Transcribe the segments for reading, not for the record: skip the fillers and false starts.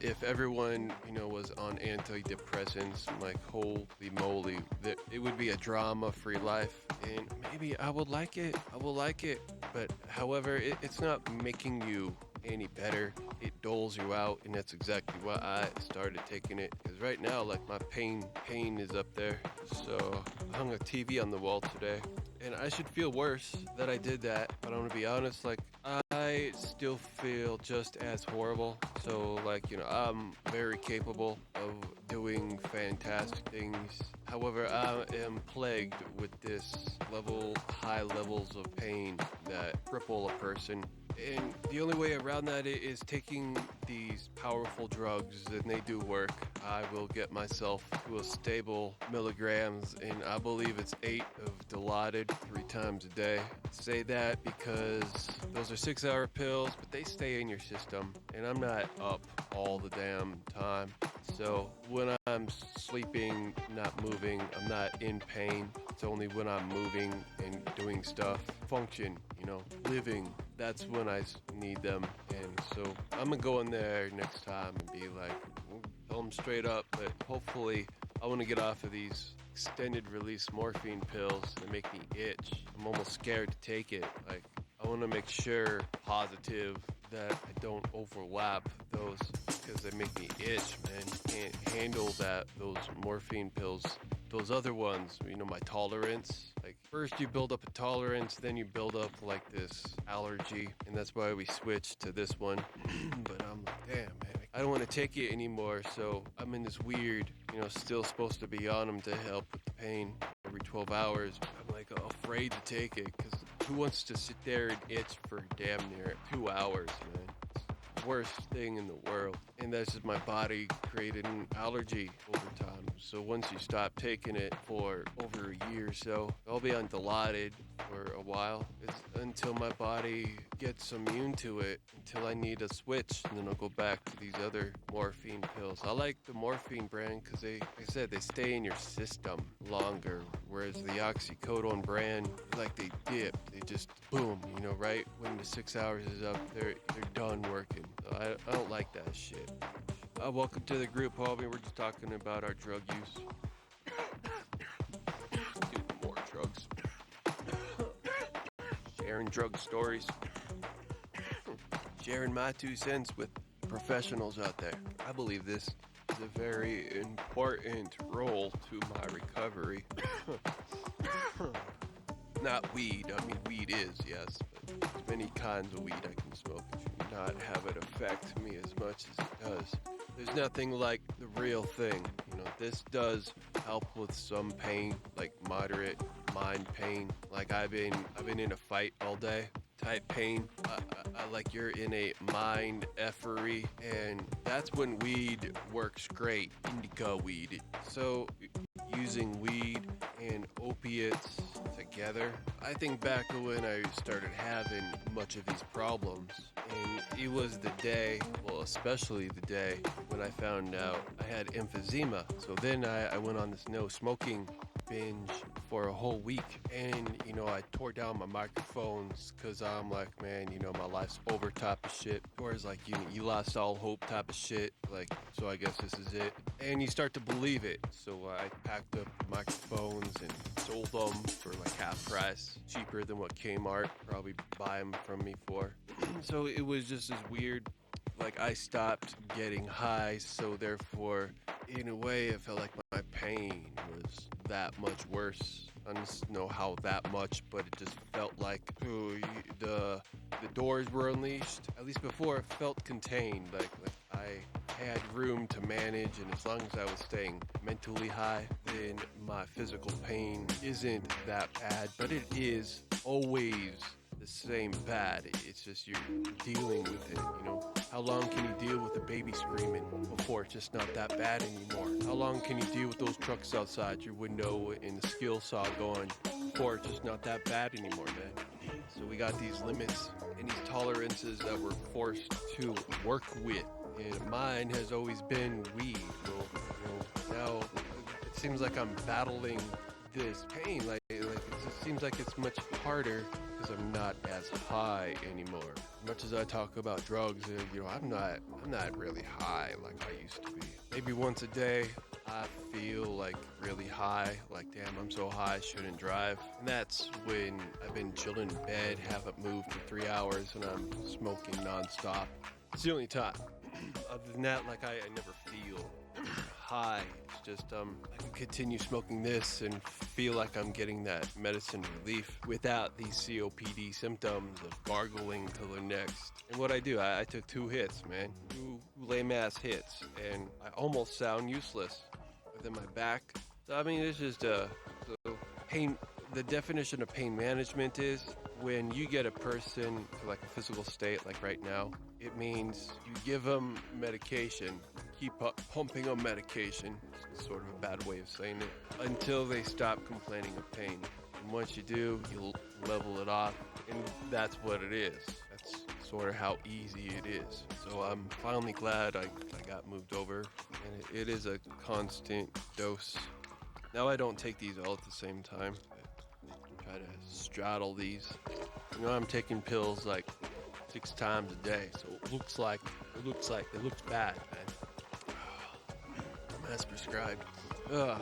If everyone, was on antidepressants, like holy moly, it would be a drama-free life, and maybe I would like it. I will like it, but however, it's not making you any better. It doles you out, and that's exactly why I started taking it. Because right now, like my pain is up there. So I hung a TV on the wall today, and I should feel worse that I did that. But I'm gonna be honest, like I still feel just as horrible. So like I'm very capable of doing fantastic things. However, I am plagued with this high levels of pain that cripple a person. And the only way around that is taking these powerful drugs, and they do work. I will get myself to a stable milligrams, and I believe it's 8 of Dilaudid 3 times a day. Say that because those are 6-hour pills, but they stay in your system, and I'm not up all the damn time. So when I'm sleeping, not moving, I'm not in pain. It's only when I'm moving and doing stuff, function, living, that's when I need them. And so I'm gonna go in there next time and be like, tell them straight up, but hopefully I want to get off of these extended release morphine pills that make me itch. I'm almost scared to take it. Like, I want to make sure positive that I don't overlap those, because they make me itch, man. Can't handle those morphine pills. Those other ones, my tolerance. Like, first you build up a tolerance, then you build up like this allergy, and that's why we switched to this one. But I'm like, damn, man, I don't want to take it anymore, so I'm in this weird, still supposed to be on them to help with the pain every 12 hours. I'm like afraid to take it, because who wants to sit there and itch for damn near 2 hours, man? Worst thing in the world, and that's just my body created an allergy over time. So once you stop taking it for over a year or so, I'll be on Dilaudid for a while. It's until my body gets immune to it, until I need a switch, and then I'll go back to these other morphine pills. I like the morphine brand because like I said, they stay in your system longer, whereas the oxycodone brand, like they dip, they just boom, right when the 6 hours is up, they're done working. So I don't like that shit. Welcome to the group, homie. We're just talking about our drug use. Dude, more drugs. Sharing drug stories. Sharing my 2 cents with professionals out there. I believe this is a very important role to my recovery. Not weed. I mean, weed is, yes, but there's many kinds of weed I can smoke. It should not have it affect me as much as it does. There's nothing like the real thing. This does help with some pain, like moderate mind pain. Like I've been in a fight all day type pain. I like you're in a mind effery, and that's when weed works great. Indica weed. So using weed and opiates together, I think back to when I started having much of these problems, and it was the day, well, especially the day when I found out I had emphysema. So then I went on this no smoking binge for a whole week, and I tore down my microphones because I'm like, man, my life's over type of shit, or it's like you lost all hope type of shit, like, so I guess this is it, and you start to believe it. So I packed up microphones and sold them for like half price, cheaper than what Kmart probably buy them from me for. So it was just this weird, like, I stopped getting high, so therefore in a way it felt like my pain was that much worse. I don't know how that much, but it just felt like the doors were unleashed. At least before, it felt contained, like I had room to manage, and as long as I was staying mentally high, then my physical pain isn't that bad, but it is always the same bad. It's just you're dealing with it, How long can you deal with a baby screaming before it's just not that bad anymore? How long can you deal with those trucks outside your window and the skill saw going before it's just not that bad anymore, man? So we got these limits and these tolerances that we're forced to work with. And mine has always been weed. Now it seems like I'm battling this pain. Like it just seems like it's much harder because I'm not as high anymore. As much as I talk about drugs, I'm not really high like I used to be. Maybe once a day, I feel like really high, like damn, I'm so high, I shouldn't drive. And that's when I've been chilling in bed, haven't moved for 3 hours, and I'm smoking nonstop. It's the only time. Other than that, like I never feel high. It's just I can continue smoking this and feel like I'm getting that medicine relief without these COPD symptoms of gargling till the next. And what I do, I took 2 hits, man. 2 lame ass hits, and I almost sound useless within my back. So I mean, it's just so pain. The definition of pain management is when you get a person to like a physical state, like right now, it means you give them medication, keep pumping them medication, it's sort of a bad way of saying it, until they stop complaining of pain. And once you do, you level it off, and that's what it is. That's sort of how easy it is. So I'm finally glad I got moved over, and it is a constant dose. Now I don't take these all at the same time. Try to straddle these. I'm taking pills like 6 times a day, so it looks bad, man. I'm as prescribed. So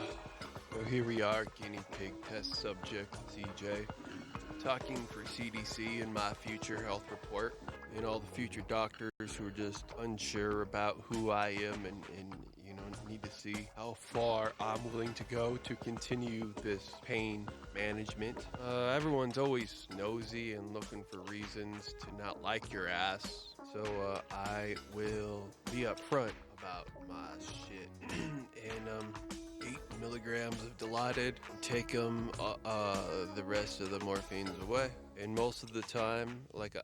here we are, guinea pig test subject CJ, talking for CDC in my future health report, and all the future doctors who are just unsure about who I am and need to see how far I'm willing to go to continue this pain management. Everyone's always nosy and looking for reasons to not like your ass, so I will be upfront about my shit. And 8 milligrams of Dilaudid, take them the rest of the morphines away. And most of the time, like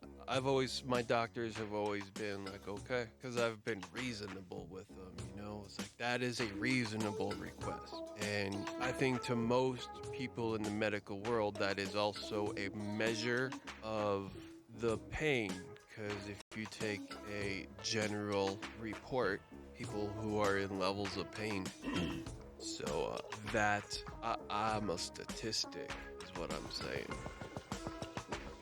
my doctors have always been like, okay, because I've been reasonable with them, it's like that is a reasonable request. And I think to most people in the medical world, that is also a measure of the pain, because if you take a general report, people who are in levels of pain, so I'm a statistic, is what I'm saying.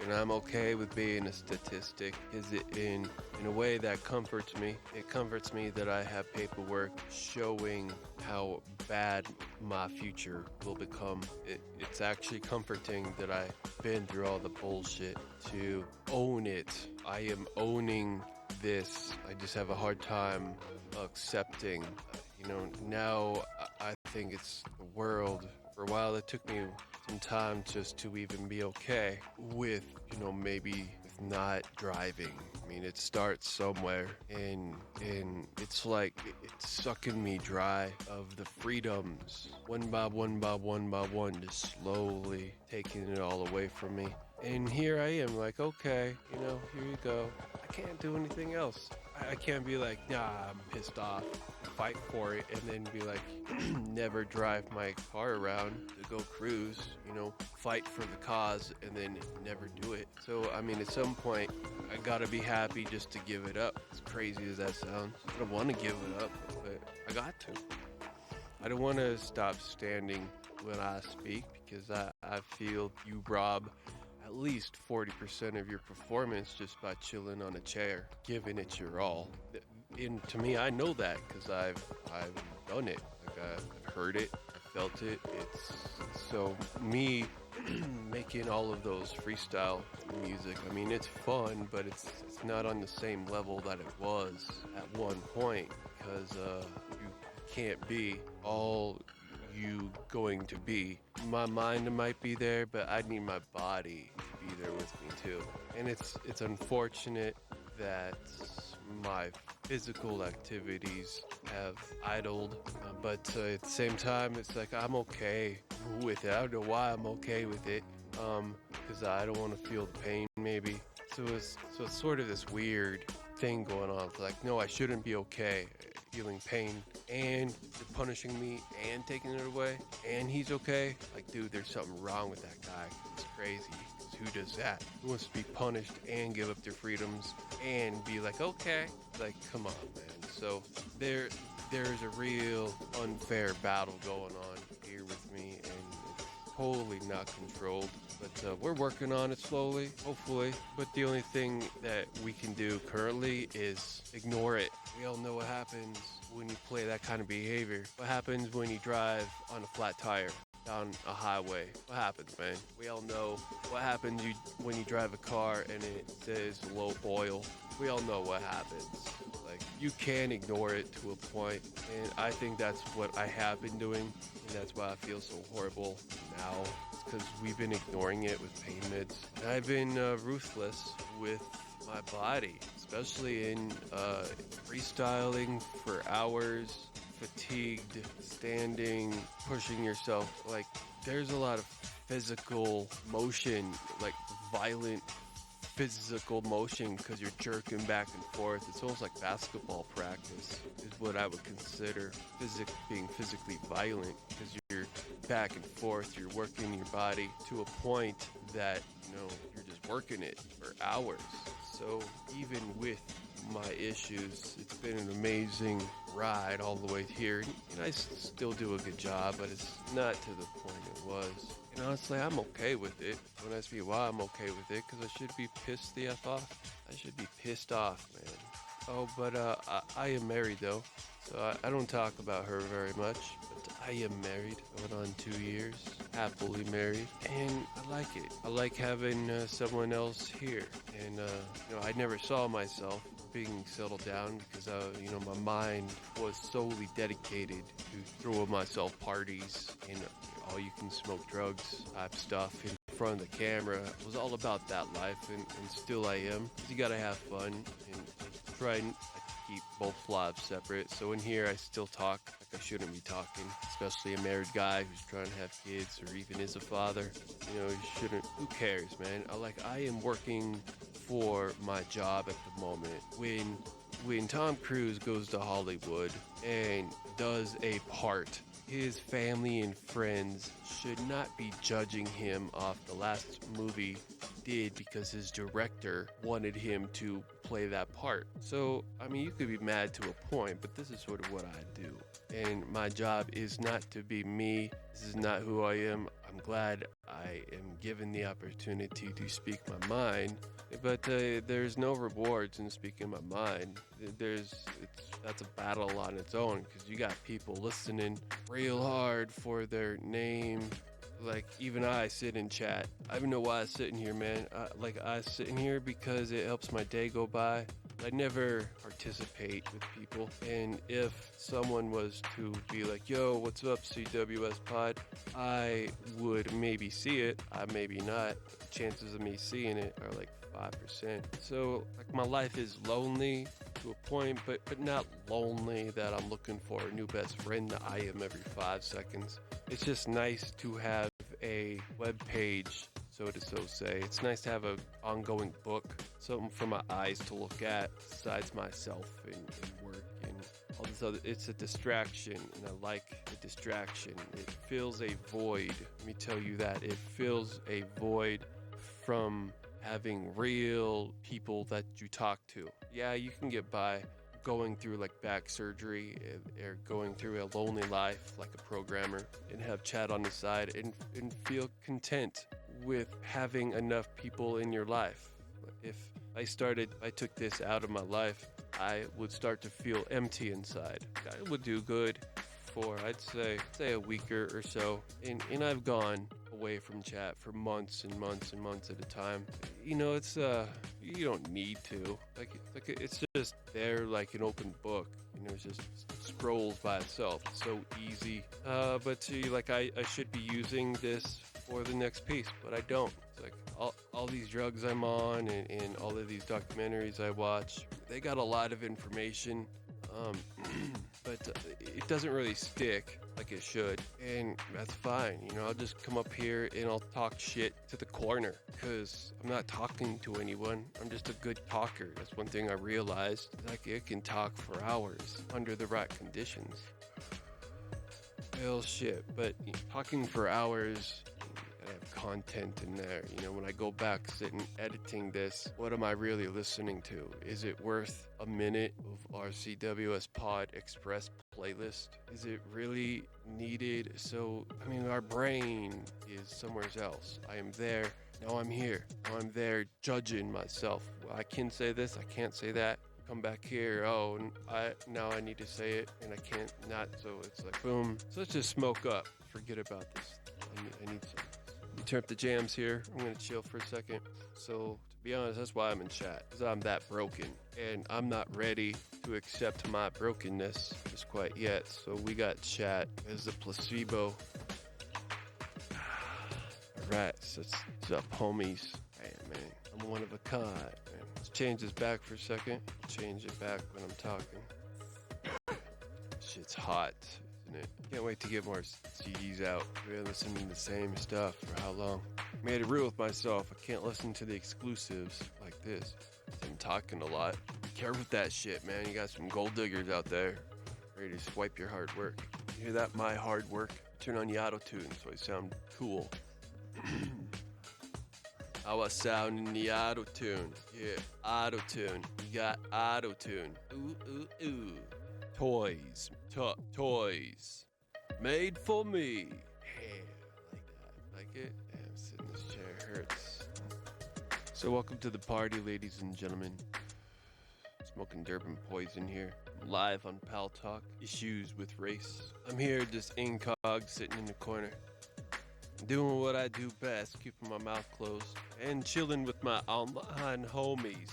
And I'm okay with being a statistic, because in a way that comforts me. It comforts me that I have paperwork showing how bad my future will become. It's actually comforting that I've been through all the bullshit to own it. I am owning this. I just have a hard time accepting. Now I think it's the world. For a while, it took me some time just to even be okay with, maybe with not driving. I mean, it starts somewhere, and it's like it's sucking me dry of the freedoms, one by one, just slowly taking it all away from me. And here I am, like, okay, here you go. I can't do anything else. I can't be like, nah, I'm pissed off, fight for it, and then be like, never drive my car around to go cruise, fight for the cause, and then never do it. So, I mean, at some point, I gotta be happy just to give it up. As crazy as that sounds, I don't want to give it up, but I got to. I don't want to stop standing when I speak, because I feel you rob at least 40% of your performance just by chilling on a chair, giving it your all. And to me, I know that because I've done it. Like I've heard it, I felt it. It's so me making all of those freestyle music. I mean, it's fun, but it's not on the same level that it was at one point, because you can't be all you going to be. My mind might be there, but I need my body to be there with me too. And it's unfortunate that my physical activities have idled, but at the same time, it's like I'm okay with it. I don't know why I'm okay with it, because I don't want to feel the pain, maybe. So it's sort of this weird thing going on. It's like, no, I shouldn't be okay feeling pain, and you're punishing me and taking it away, and he's okay. Like, dude, there's something wrong with that guy. It's crazy. Who does that? Who wants to be punished and give up their freedoms and be like, okay? Like, come on, man. So there's a real unfair battle going on here with me, and totally not controlled, but we're working on it slowly, hopefully. But the only thing that we can do currently is ignore it. We all know what happens when you play that kind of behavior. What happens when you drive on a flat tire down a highway? What happens, man? We all know what happens when you drive a car and it says low oil. We all know what happens. Like, you can ignore it to a point, and I think that's what I have been doing, and that's why I feel so horrible now. It's because we've been ignoring it with pain meds. And I've been ruthless with my body, especially in freestyling for hours, fatigued, standing, pushing yourself. Like, there's a lot of physical motion, like violent physical motion, because you're jerking back and forth. It's almost like basketball practice is what I would consider being physically violent, because you're back and forth, you're working your body to a point that, you're just working it for hours. So even with my issues, it's been an amazing ride all the way here. And I still do a good job, but it's not to the point it was. And honestly, I'm okay with it. Don't ask me why I'm okay with it, because I should be pissed the F off. I should be pissed off, man. Oh, but I am married, though. So I don't talk about her very much. But I am married. Going on 2 years. Happily married. And I like it. I like having someone else here. And, I never saw myself being settled down, because my mind was solely dedicated to throwing myself parties and all you can smoke drugs type stuff in front of the camera. It was all about that life, and still I am. You gotta have fun, and I try and keep both lives separate. So in here I still talk like I shouldn't be talking, especially a married guy who's trying to have kids or even is a father. You shouldn't. Who cares, man? I am working for my job at the moment. When Tom Cruise goes to Hollywood and does a part, his family and friends should not be judging him off the last movie he did because his director wanted him to play that part. So, you could be mad to a point, but this is sort of what I do. And my job is not to be me. This is not who I am. I'm glad I am given the opportunity to speak my mind, but there's no rewards in speaking my mind. That's a battle on its own, because you got people listening real hard for their name. Like, even I sit in chat. I even know why I sit in here, man. I sit in here because it helps my day go by. I never participate with people, and if someone was to be like, yo, what's up, CWS Pod, I would maybe see it, maybe not. Chances of me seeing it are like 5%. So, my life is lonely to a point, but not lonely that I'm looking for a new best friend that I am every 5 seconds. It's just nice to have a web page, so to say. It's nice to have an ongoing book, something for my eyes to look at besides myself and work and all this other. It's a distraction, and I like the distraction. It fills a void. Let me tell you that. It fills a void from having real people that you talk to. Yeah, you can get by going through back surgery or going through a lonely life like a programmer and have chat on the side and feel content with having enough people in your life. If I took this out of my life, I would start to feel empty inside. I would do good for, I'd say a week or so. And I've gone away from chat for months and months and months at a time. It's you don't need to. It's just there like an open book. It just scrolls by itself. It's so easy. But I should be using this for the next piece, but I don't. It's all these drugs I'm on and all of these documentaries I watch, they got a lot of information, but it doesn't really stick like it should, and that's fine. I'll just come up here and I'll talk shit to the corner, because I'm not talking to anyone. I'm just a good talker. That's one thing I realized. I can talk for hours under the right conditions. Well, shit, but talking for hours, I have content in there. When I go back sitting editing this, what am I really listening to? Is it worth a minute of our CWS Pod Express playlist? Is it really needed? So, I mean, our brain is somewhere else. I am there. Now I'm here. Now I'm there judging myself. I can say this. I can't say that. Come back here. Oh, now I need to say it, and I can't not. So it's like boom. So let's just smoke up. Forget about this. I need some. You turn up the jams here. I'm gonna chill for a second. So to be honest, that's why I'm in chat, because I'm that broken, and I'm not ready to accept my brokenness just quite yet. So we got chat as a placebo. Alright, so it's up, homies. Man, I'm one of a kind. Man. Let's change this back for a second. Change it back when I'm talking. Shit's hot, isn't it? Can't wait to get more CDs out. We've been listening to the same stuff for how long? Made a rule with myself. I can't listen to the exclusives like this. I'm talking a lot. Be careful with that shit, man. You got some gold diggers out there ready to swipe your hard work. You hear that? My hard work. Turn on the auto tune so I sound cool. How I sound in the auto tune. Yeah, auto tune. You got auto tune. Ooh. Toys. Toys. Made for me. Yeah, like that. Like it? Damn, sitting in this chair hurts. So welcome to the party, ladies and gentlemen. Smoking Durban Poison here. I'm live on Pal Talk. Issues with race. I'm here just incog, sitting in the corner. Doing what I do best, keeping my mouth closed, and chilling with my online homies.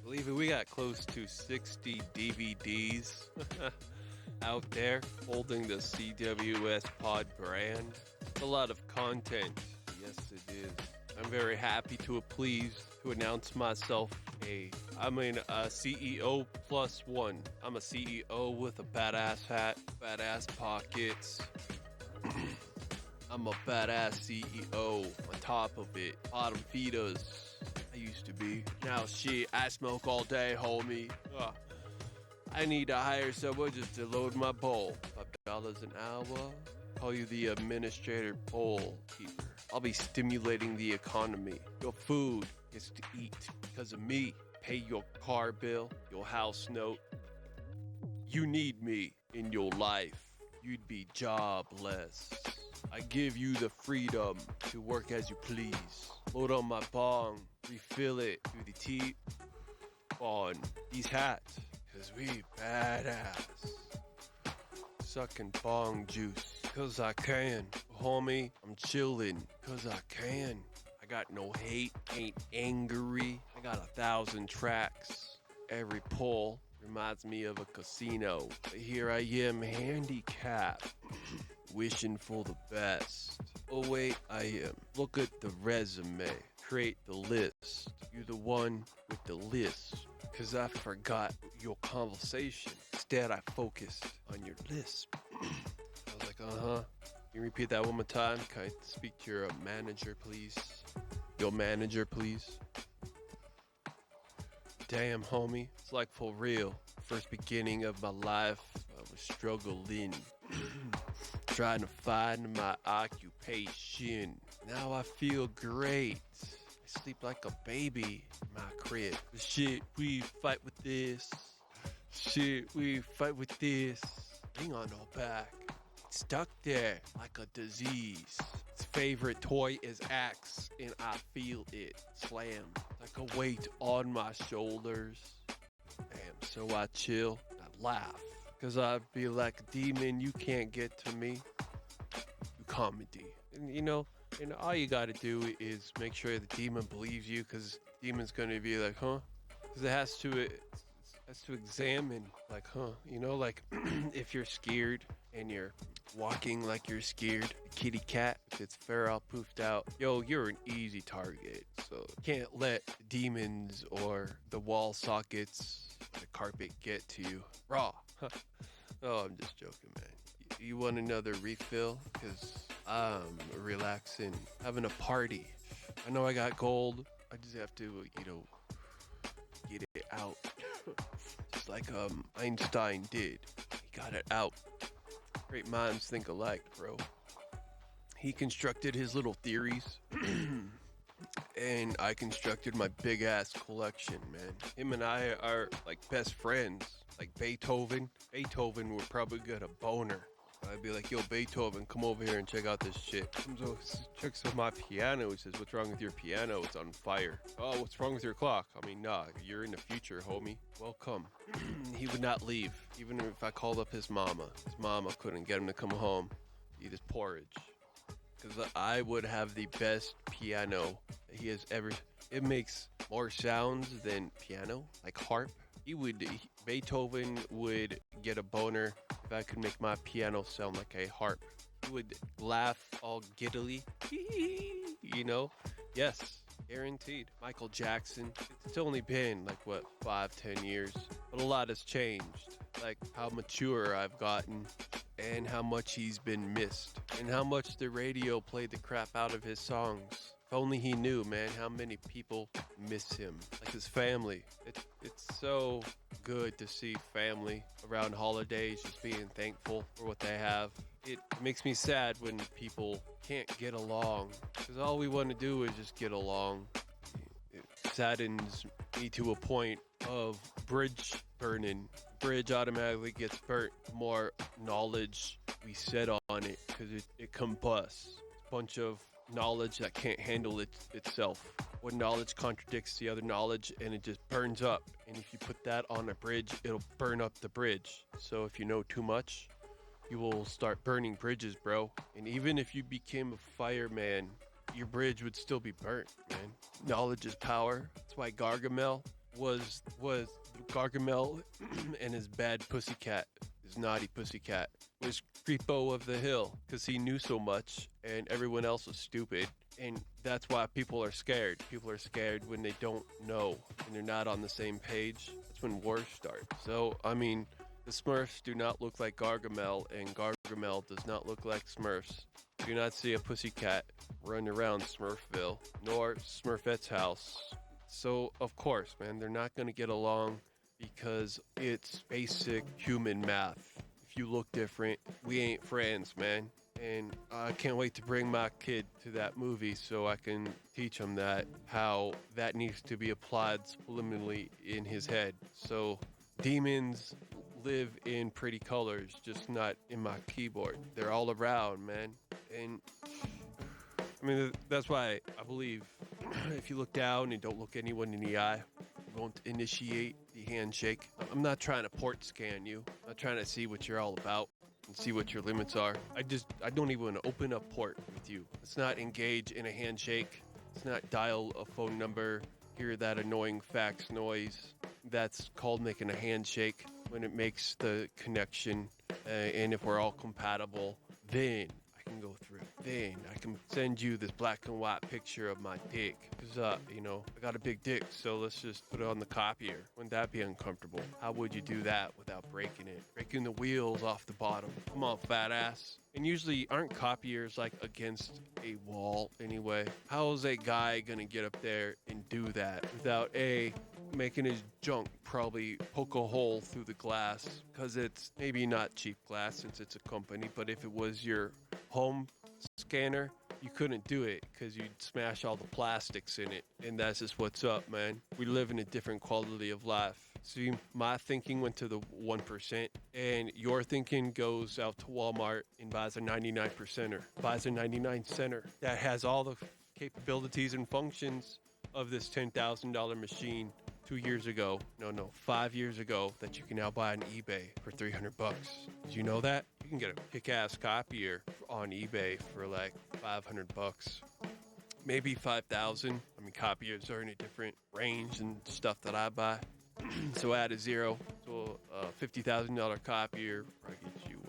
Believe it, we got close to 60 DVDs out there holding the CWS Pod brand. A lot of content. Yes, it is. I'm very happy to pleased to announce myself I'm a CEO plus one. I'm a CEO with a badass hat, badass pockets. I'm a badass CEO on top of it. Bottom feeders. I used to be. Now shit, I smoke all day, homie. I need to hire someone just to load my bowl. $5 an hour. Call you the administrator bowl keeper. I'll be stimulating the economy. Your food gets to eat because of me. Pay your car bill, your house note. You need me in your life. You'd be jobless. I give you the freedom to work as you please. Load on my bong, refill it through the teeth on these hats, cause we badass. Sucking bong juice, cause I can. Homie, I'm chillin', cause I can. I got no hate, ain't angry. I got 1,000 tracks. Every pull reminds me of a casino. But here I am, handicapped, wishing for the best. Oh wait, I am. Look at the resume. Create the list. You're the one with the list. Cause I forgot your conversation. Instead, I focused on your lisp. I was like, Can you repeat that one more time? Can I speak to your manager, please? Your manager, please. Damn, homie. It's like for real. First beginning of my life, I was struggling. Trying to find my occupation. Now I feel great. I sleep like a baby in my crib. Shit, we fight with this. Hang on, no back. Stuck there like a disease. Its favorite toy is axe, and I feel it slam like a weight on my shoulders. Damn, so I chill, I laugh, cause I be like a demon, you can't get to me. You comedy. And all you gotta do is make sure the demon believes you, cause the demon's gonna be like, huh? Cause it has to examine, like, like if you're scared and you're walking like you're scared, a kitty cat, if it's feral poofed out, you're an easy target. So can't let the demons or the wall sockets, the carpet get to you raw. Oh, I'm just joking, man. You want another refill? Because I'm relaxing, having a party. I know I got gold. I just have to, get it out. Just like Einstein did. He got it out. Great minds think alike, bro. He constructed his little theories. and I constructed my big ass collection, man. Him and I are like best friends. Like Beethoven. Beethoven would probably get a boner. I'd be like, yo, Beethoven, come over here and check out this shit. Comes over, checks out my piano. He says, what's wrong with your piano? It's on fire. Oh, what's wrong with your clock? I mean, nah, you're in the future, homie. Welcome. He would not leave, even if I called up his mama. His mama couldn't get him to come home to eat his porridge. Because I would have the best piano that he has ever. It makes more sounds than piano, like harp. Beethoven would get a boner if I could make my piano sound like a harp. He would laugh all giddily, you know? Yes, guaranteed. Michael Jackson. It's only been like, what, 5-10 years? But a lot has changed. Like how mature I've gotten and how much he's been missed and how much the radio played the crap out of his songs. If only he knew, man, how many people miss him. Like his family. It's so good to see family around holidays just being thankful for what they have. It makes me sad when people can't get along, because all we want to do is just get along. It saddens me to a point of bridge burning. Bridge automatically gets burnt the more knowledge we set on it, because it combusts. A bunch of knowledge that can't handle itself. One knowledge contradicts the other knowledge and it just burns up. And if you put that on a bridge, it'll burn up the bridge. So if you know too much, you will start burning bridges, bro. And even if you became a fireman, your bridge would still be burnt, man. Knowledge is power. That's why Gargamel was Gargamel and his bad pussycat, his naughty pussycat, was Creepo of the Hill, because he knew so much and everyone else was stupid. And that's why people are scared. People are scared when they don't know and they're not on the same page. That's when wars start. So, I mean, the Smurfs do not look like Gargamel, and Gargamel does not look like Smurfs. You do not see a pussycat run around Smurfville, nor Smurfette's house. So, of course, man, they're not going to get along because it's basic human math. If you look different, we ain't friends, man. And I can't wait to bring my kid to that movie so I can teach him how that needs to be applied subliminally in his head. So demons live in pretty colors, just not in my keyboard. They're all around, man. And I mean, that's why I believe if you look down and don't look anyone in the eye, you won't initiate the handshake. I'm not trying to port scan you. I'm not trying to see what you're all about and see what your limits are. I don't even want to open up port with you. Let's not engage in a handshake. Let's not dial a phone number, hear that annoying fax noise. That's called making a handshake, when it makes the connection. And if we're all compatible, then I can go through. Then I can send you this black and white picture of my dick. Because, I got a big dick, so let's just put it on the copier. Wouldn't that be uncomfortable? How would you do that without breaking it? Breaking the wheels off the bottom. Come on, fat ass. And usually aren't copiers like against a wall anyway? How is a guy gonna get up there and do that without making his junk probably poke a hole through the glass? Because it's maybe not cheap glass since it's a company, but if it was your home scanner, you couldn't do it because you'd smash all the plastics in it. And that's just what's up, man. We live in a different quality of life. See, my thinking went to the 1%, and your thinking goes out to Walmart and buys a 99%er, buys a 99 center that has all the capabilities and functions of this $10,000 machine 2 years ago. No, 5 years ago, that you can now buy on eBay for $300. Did you know that? You can get a kick-ass copier on eBay for like $500. Maybe 5,000. I mean, copiers are in a different range and stuff that I buy. So add a zero. So a $50,000 copier probably gets you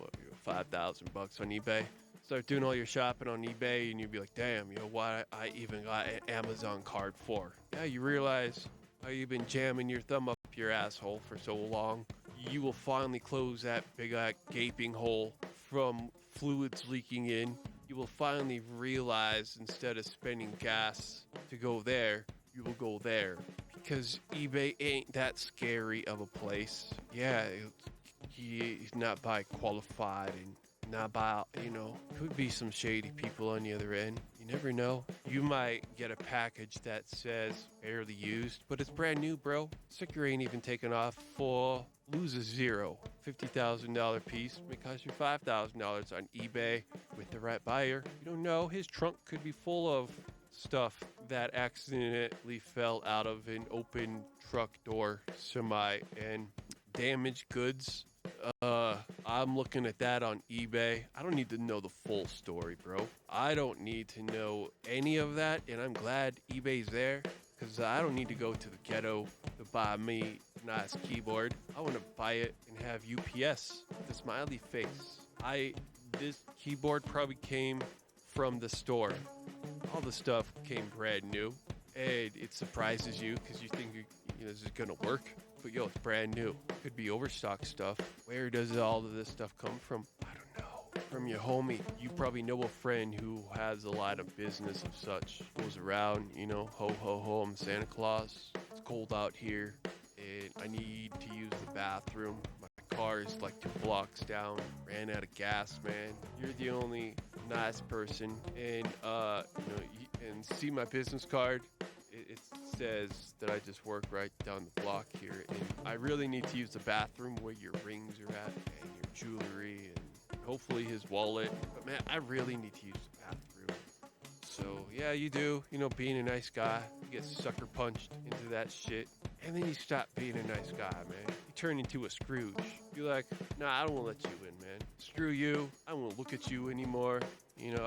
$5,000 on eBay. Start doing all your shopping on eBay and you'd be like, damn, what I even got an Amazon card for? Yeah, you realize how you've been jamming your thumb up your asshole for so long. You will finally close that big gaping hole from fluids leaking in. You will finally realize, instead of spending gas to go there, you will go there. Because eBay ain't that scary of a place. Yeah, he's not by qualified and not by, could be some shady people on the other end. You never know. You might get a package that says barely used, but it's brand new, bro. Sticker ain't even taken off. For lose a zero. $50,000 piece may cost you $5,000 on eBay with the right buyer. You don't know. His trunk could be full of stuff that accidentally fell out of an open truck door semi and damaged goods. I'm looking at that on eBay. I don't need to know the full story, bro. I don't need to know any of that, and I'm glad eBay's there because I don't need to go to the ghetto to buy me a nice keyboard. I want to buy it and have UPS with a smiley face. This keyboard probably came from the store. All the stuff came brand new, and it surprises you because you think this is gonna work. But yo, it's brand new. Could be overstock stuff. Where does all of this stuff come from? I don't know. From your homie. You probably know a friend who has a line of business of such. Goes around, ho ho ho, I'm Santa Claus. It's cold out here, and I need to use the bathroom. My car is like 2 blocks down. Ran out of gas, man. You're the only nice person, and and see my business card. It says that I just work right down the block here, and I really need to use the bathroom where your rings are at and your jewelry and hopefully his wallet. But man, I really need to use the bathroom. So yeah, you do. Being a nice guy, you get sucker punched into that shit, and then you stop being a nice guy, man. You turn into a Scrooge. You're like, nah, I don't want to let you in, man. Screw you. I don't want to look at you anymore.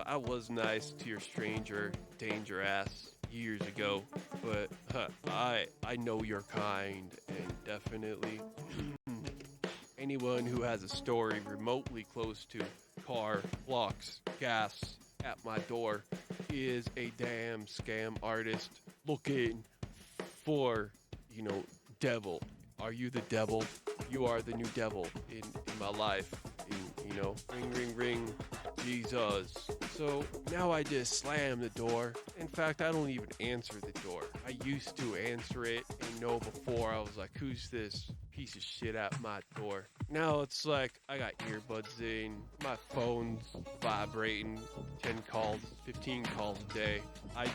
I was nice to your stranger danger ass years ago, but I know your kind, and definitely anyone who has a story remotely close to car, blocks, gas at my door is a damn scam artist looking for, devil. Are you the devil? You are the new devil in my life. Ring, ring, ring, Jesus. So now I just slam the door. In fact, I don't even answer the door. I used to answer it and know before I was like, who's this piece of shit at my door? Now it's like I got earbuds in, my phone's vibrating, 10 calls, 15 calls a day. I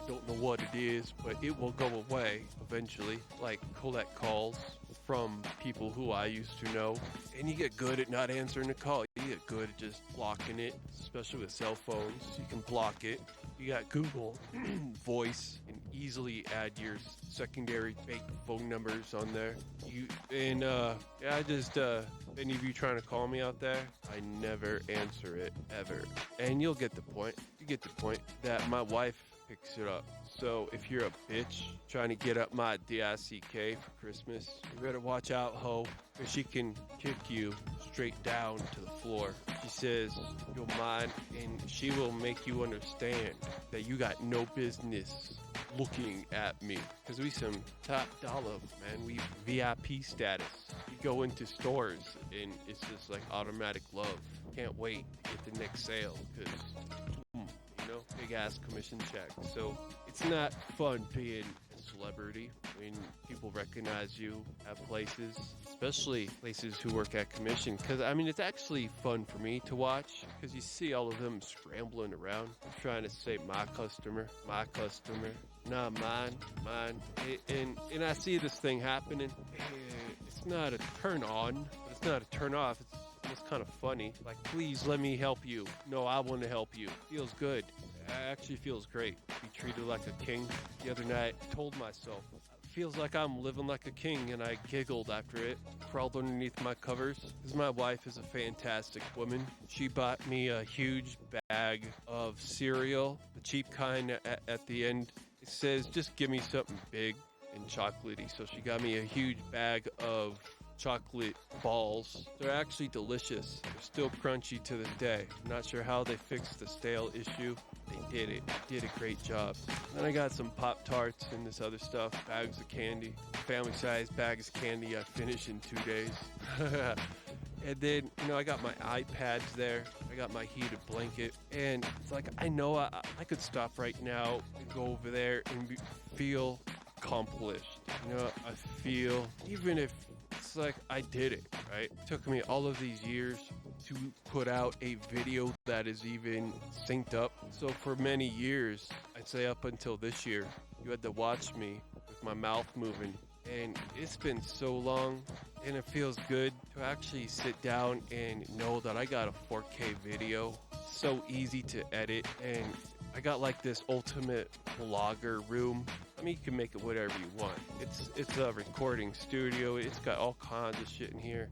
don't know what it is, but it will go away eventually, like collect calls from people who I used to know. And you get good at not answering the call. You get good at just blocking it, especially with cell phones. You can block it. You got Google Voice and easily add your secondary fake phone numbers on there. Any of you trying to call me out there, I never answer it, ever. And you'll get the point. You get the point that my wife picks it up. So if you're a bitch trying to get up my DICK for Christmas, you better watch out, ho, because she can kick you straight down to the floor. She says you'll mind, and she will make you understand that you got no business looking at me, because we some top dollar, man. We VIP status. You go into stores and it's just like automatic love. Can't wait to get the next sale, because big ass commission check. So it's not fun being a celebrity when people recognize you at places, especially places who work at commission. Because it's actually fun for me to watch, because you see all of them scrambling around trying to say my customer, nah, mine. And I see this thing happening. It's not a turn on, but it's not a turn off. It's kind of funny. Like, please let me help you. No, I want to help you. Feels good. It actually feels great. Be treated like a king. The other night, I told myself, feels like I'm living like a king, and I giggled after it. Crawled underneath my covers, because my wife is a fantastic woman. She bought me a huge bag of cereal, the cheap kind at the end. It says, just give me something big and chocolatey. So she got me a huge bag of chocolate balls. They're actually delicious. They're still crunchy to this day. I'm not sure how they fixed the stale issue. They did it. Did a great job. Then I got some Pop-Tarts and this other stuff. Bags of candy. Family size bags of candy I finished in 2 days. And then, I got my iPads there. I got my heated blanket. And it's like, I know I could stop right now and go over there and feel accomplished. I feel, even if it's like I did it, right? It took me all of these years to put out a video that is even synced up. So for many years, I'd say up until this year, you had to watch me with my mouth moving. And it's been so long, and it feels good to actually sit down and know that I got a 4K video. So easy to edit, and I got like this ultimate vlogger room. I mean, you can make it whatever you want. It's a recording studio. It's got all kinds of shit in here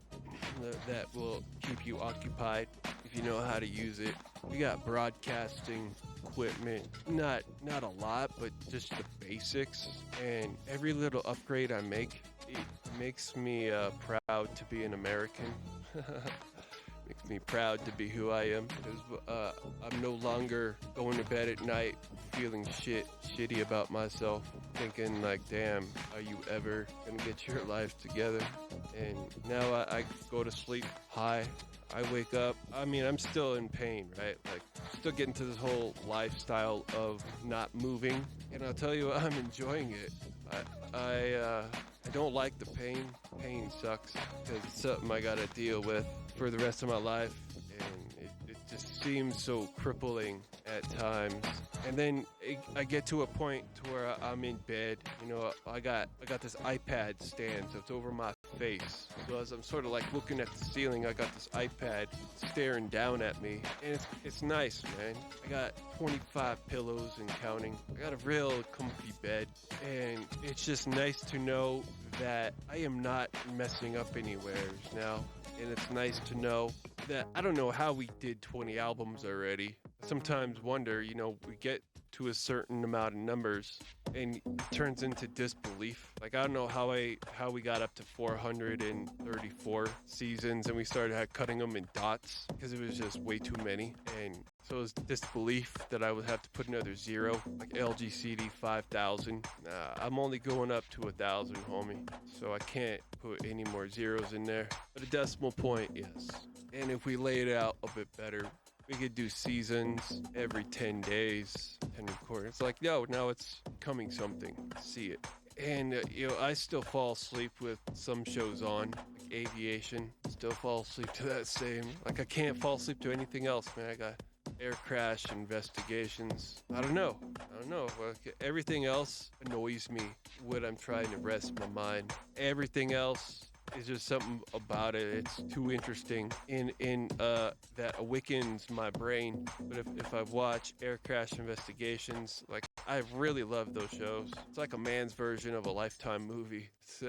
that will keep you occupied if you know how to use it. We got broadcasting equipment, not a lot, but just the basics. And every little upgrade I make, it makes me proud to be an American. Makes me proud to be who I am, because I'm no longer going to bed at night feeling shitty about myself, thinking like, damn, are you ever gonna get your life together? And now I go to sleep high. I wake up, I mean, I'm still in pain, right? Like, still getting to this whole lifestyle of not moving, and I'll tell you, I'm enjoying it. I don't like the pain. Pain sucks, because it's something I gotta deal with for the rest of my life, and it just seems so crippling at times. And then I get to a point to where I'm in bed. You know, I got this iPad stand, so it's over my face. So as I'm sort of like looking at the ceiling, I got this iPad staring down at me, and it's nice, man. I got 25 pillows and counting. I got a real comfy bed, and it's just nice to know that I am not messing up anywhere now. And it's nice to know that I don't know how we did 20 albums already. Sometimes wonder, you know, we get to a certain amount of numbers and it turns into disbelief. Like, I don't know how we got up to 434 seasons, and we started cutting them in dots because it was just way too many. And so it was disbelief that I would have to put another zero, like LGCD 5000. Nah, I'm only going up to 1,000, homie. So I can't put any more zeros in there. But a decimal point, yes. And if we lay it out a bit better, we could do seasons every 10 days and record. It's like, no, now it's coming something. See it. And, you know, I still fall asleep with some shows on, like Aviation. Still fall asleep to that same. Like, I can't fall asleep to anything else, man. I got air crash investigations. I don't know. Like, everything else annoys me when I'm trying to rest my mind. Everything else is just something about it. It's too interesting in that awakens my brain. But if I watch air crash investigations, like, I really love those shows. It's like a man's version of a Lifetime movie. It's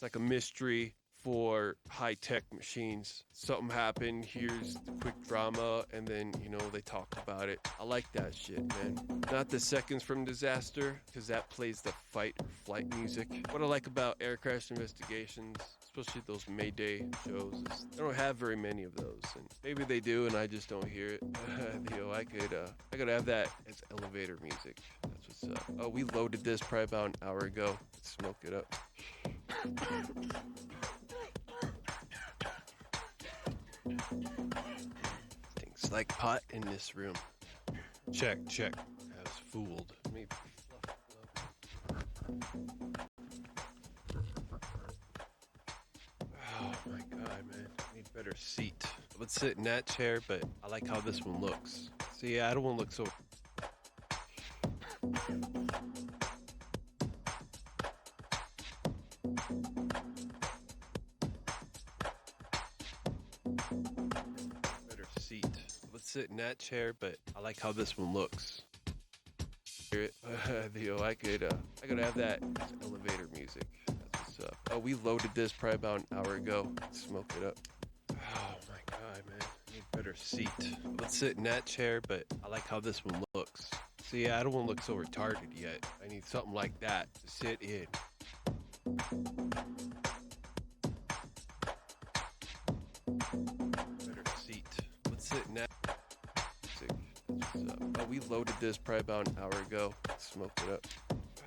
like a mystery for high-tech machines. Something happened, here's the quick drama, and then, you know, they talk about it. I like that shit, man. Not the seconds from disaster, because that plays the fight or flight music. What I like about air crash investigations, especially those Mayday shows, is they don't have very many of those, and maybe they do, and I just don't hear it. You know, I could have that as elevator music. That's what's up. Oh, we loaded this probably about an hour ago. Let's smoke it up. Things like pot in this room. Check. I was fooled. Maybe. Oh my god, man. I need a better seat. I would sit in that chair, but I like how this one looks. See, I don't want to look so... better seat. I would sit in that chair, but I like how this one looks. You know, I could have that as elevator music. That's what's up. Oh, we loaded this probably about an hour ago. Let's smoke it up. Oh my god, man. I need a better seat. I would sit in that chair, but I like how this one looks. See, I don't want to look so retarded yet. I need something like that to sit in. Better seat. Let's sit in that. Oh, we loaded this probably about an hour ago. Let's smoke it up.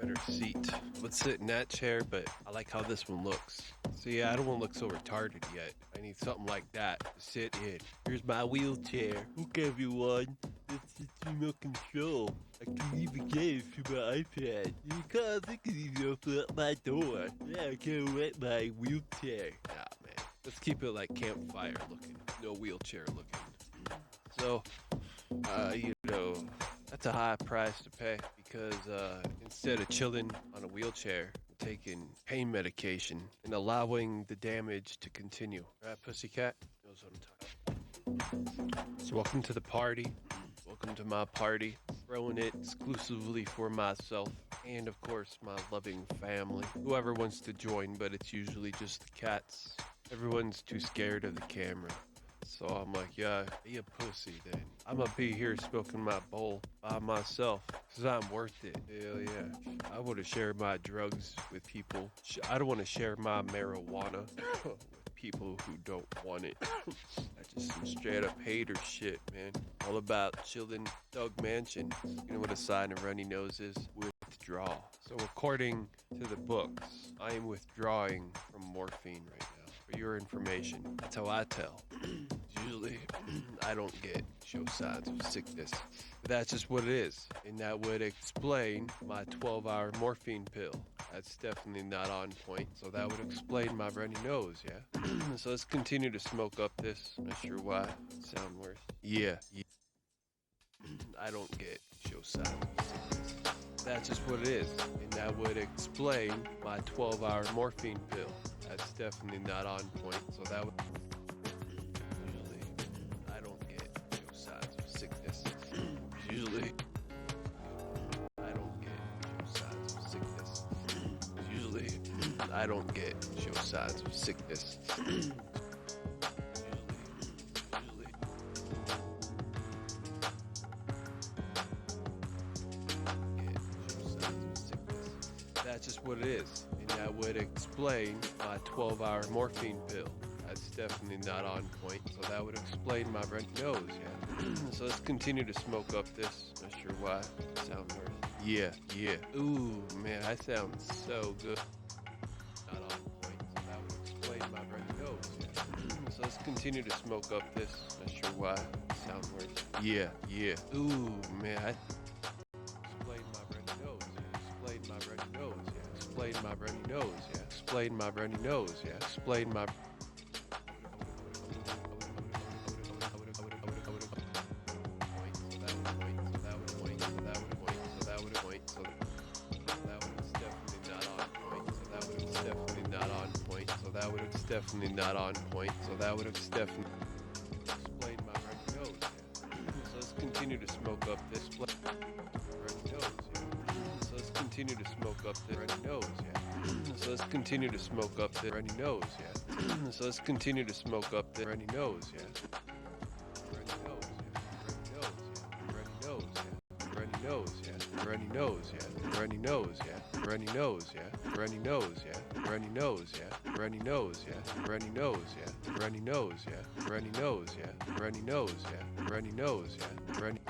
Better seat. Let's sit in that chair, but I like how this one looks. See, I don't want to look so retarded yet. I need something like that to sit in. Here's my wheelchair. Look, everyone. It's remote control. I can even get it through my iPad. Because I can even open up my door. Yeah, I can rent my wheelchair. Nah, man. let's keep it like campfire looking, no wheelchair looking. So, that's a high price to pay because instead of chilling on a wheelchair, taking pain medication and allowing the damage to continue. Right, pussycat? Knows what I'm talking about. So welcome to the party. Welcome to my party. Throwing it exclusively for myself and, of course, my loving family. Whoever wants to join, but it's usually just the cats. Everyone's too scared of the camera. So I'm like, yeah, be a pussy then. I'm gonna be here smoking my bowl by myself because I'm worth it. Hell yeah. I want to share my drugs with people. I don't want to share my marijuana with people who don't want it. That's just some straight up hater shit, man. All about chilling Doug Mansion. You know what a sign of runny nose is? Withdraw. So according to the books, I am withdrawing from morphine right now. For your information, that's how I tell. Usually, I don't show signs of sickness. But that's just what it is. And that would explain my 12-hour morphine pill. That's definitely not on point. So that would explain my runny nose, yeah? So let's continue to smoke up this. Not sure why. Sound worse. Yeah. I don't show signs of sickness. That's just what it is. And that would explain my 12-hour morphine pill. That's definitely not on point. So that would... Usually, I don't show signs of sickness. Usually, I don't show signs of sickness. Usually, I don't show signs of sickness. That's just what it is. And that would explain my 12-hour morphine pill. That's definitely not on point. So that would explain my runny nose, yeah? So let's continue to smoke up this. Not sure why. Sound worse. Yeah. Ooh, man, I sound so good. Not on point. So that would explain my runny nose, yeah? So let's continue to smoke up this. Not sure why. Sound worse. Yeah. Ooh, man, explain my runny nose, yeah? Explain my runny nose, yeah? Explain my runny nose, yeah? Explain my runny nose, yeah? Explain my... Definitely not on point, so that would have definitely explained my runny nose, yeah? So let's continue to smoke up this runny nose, yeah? So let's continue to smoke up the runny nose, yeah? So let's continue to smoke up the runny nose, yeah? So let's continue to smoke up the runny nose, yeah? Runny nose, yeah? Runny nose, yeah? Runny nose, yeah? Runny nose, yeah? Runny nose, yeah? Runny nose, yeah? Runny nose, yeah? Runny nose, yeah? Runny nose, yeah? Runny nose, yeah? Runny nose, yeah? Runny nose, yeah? Runny...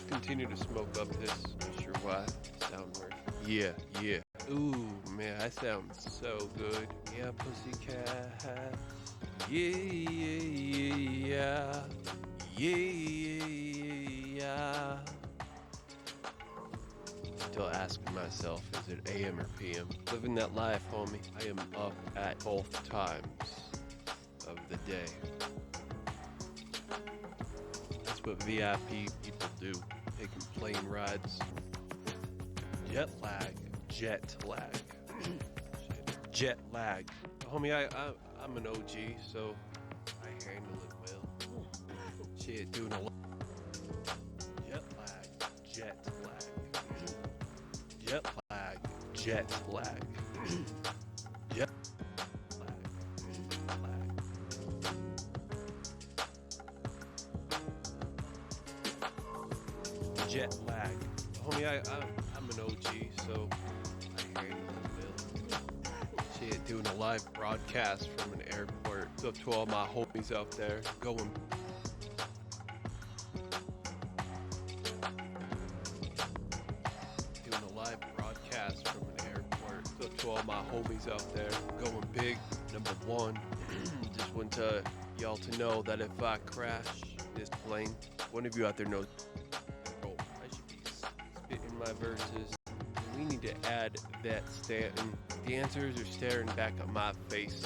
Continue to smoke up this. Not sure why. Sound worse. Yeah. Ooh, man, I sound so good. Yeah, pussycat. Yeah. Still asking myself, is it AM or PM? Living that life, homie. I am up at both times of the day. That's what VIP people do. Taking plane rides. Jet lag. Homie, I'm an OG, so I handle it well. Shit, doing a lot. Jet lag. Jet lag. Homie, I'm an OG, so I handle it well. Shit, doing a live broadcast from an airport. airport. What's up to all my homies out there going doing a live broadcast from an airport. What's up to all my homies out there going big. Number one, just want to y'all to know that if I crash this plane, one of you out there knows, oh, I should be spitting my verses. We need to add that Stanton. The answers are staring back at my face.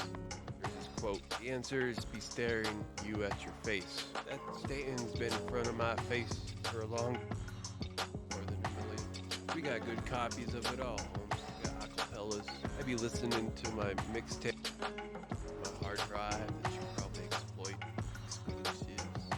There's this quote. The answers be staring you at your face. That Stanton's been in front of my face for a long, more than a million. We got good copies of it all. We got acapellas. I be listening to my mixtape, my hard drive that you probably exploit exclusives.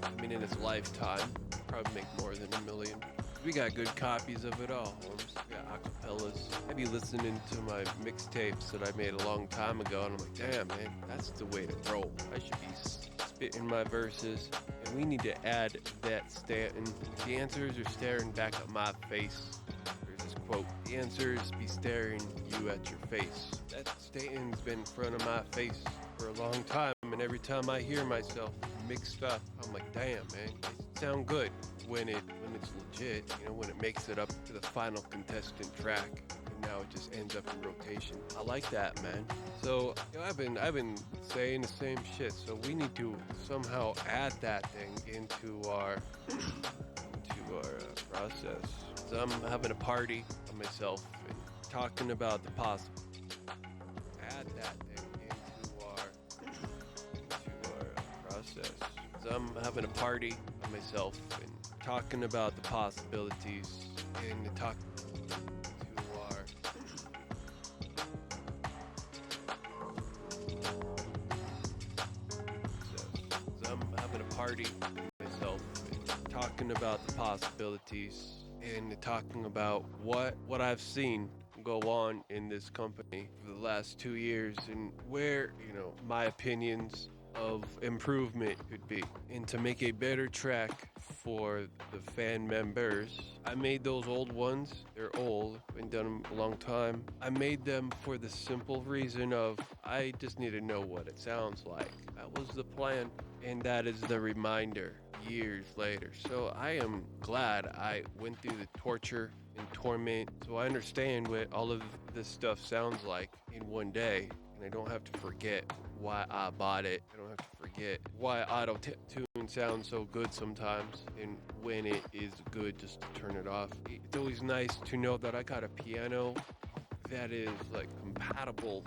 I mean, in its lifetime, probably make more than a million. We got good copies of it all, Holmes. We got acapellas. I be listening to my mixtapes that I made a long time ago, and I'm like, damn, man, that's the way to roll. I should be spitting my verses, and we need to add that Stanton. The answers are staring back at my face. There's this quote. The answers be staring you at your face. That Stanton's been in front of my face for a long time, and every time I hear myself mixed up, I'm like, damn, man, it sound good. When it's legit, you know, when it makes it up to the final contestant track, and now it just ends up in rotation. I like that, man. So, you know, I've been saying the same shit. So we need to somehow add that thing into our process. So I'm having a party on myself and talking about the possible. Add that thing into our process. So I'm having a party on myself and talking about the possibilities and talking to our so I'm having a party with myself and talking about the possibilities and talking about what I've seen go on in this company for the last 2 years and where, you know, my opinions of improvement could be, and to make a better track for the fan members. I made those old ones. They're old, been done them a long time. I made them for the simple reason of I just need to know what it sounds like. That was the plan, and that is the reminder years later. So I am glad I went through the torture and torment, so I understand what all of this stuff sounds like in one day, and I don't have to forget why I bought it. I don't have to forget why auto-tune sounds so good sometimes, and when it is good just to turn it off. It's always nice to know that I got a piano that is like compatible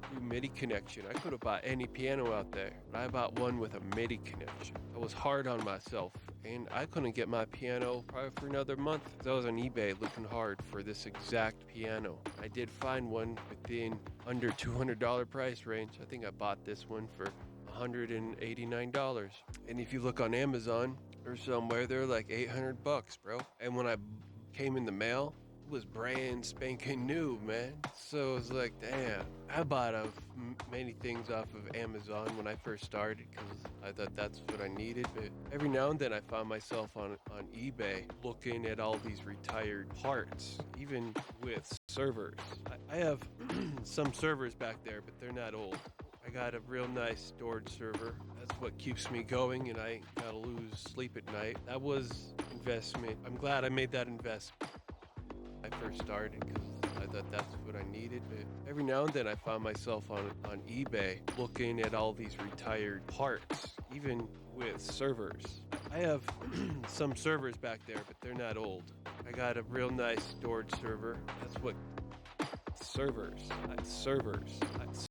through MIDI connection. I could have bought any piano out there, but I bought one with a MIDI connection. I was hard on myself, and I couldn't get my piano probably for another month. I was on eBay looking hard for this exact piano. I did find one within under $200 price range. I think I bought this one for $189. And if you look on Amazon or somewhere, they're like $800, bro. And when I came in the mail, it was brand spanking new, man. So it was like, damn. I bought many things off of Amazon when I first started because I thought that's what I needed. But every now and then I found myself on eBay looking at all these retired parts, even with servers. I have some servers back there, but they're not old. I got a real nice storage server. That's what keeps me going, and I ain't gotta lose sleep at night. That was investment. I'm glad I made that investment. I first started because I thought that's what I needed. But every now and then I found myself on eBay looking at all these retired parts, even with servers. I have some servers back there, but they're not old. I got a real nice storage server. That's what servers.